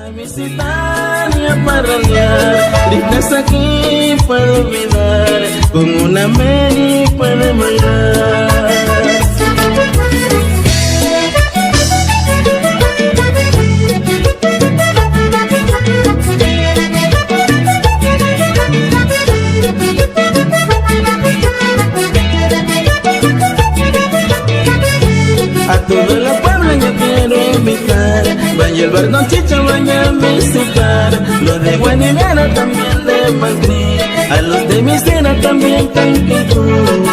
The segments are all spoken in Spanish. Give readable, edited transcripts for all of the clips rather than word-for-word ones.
A visitar y a parrandear, riqueza aquí puedo olvidar, con una Mary puede bailar. A todo el pueblo yo quiero invitar, vaya el bar Don Chicho, vaya a visitar, los de Guanimiana también de Madrid, a los de Misina también Cancún.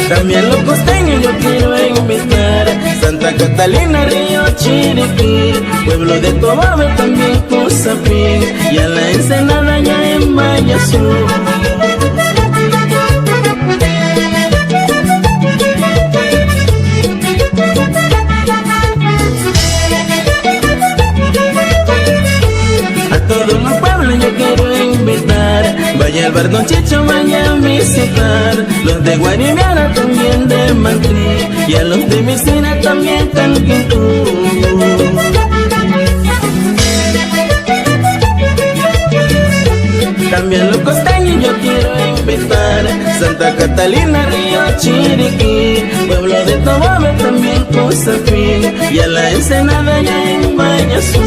También los costeños yo quiero invitar, Santa Catalina, Río Chiriquí, pueblo de Tobabe también Costumbre, y a la Ensenada ya en Mayazú. Todos los pueblos yo quiero invitar, vaya al bar Don Chicho, vaya a visitar, los de Guanimiana también de Madrid, y a los de Misina también Cancún. También los costeños yo quiero invitar, Santa Catalina, Río Chiriquí, pueblo de Tobabe también Costumbre, y a la Ensenada ya en Mayazú.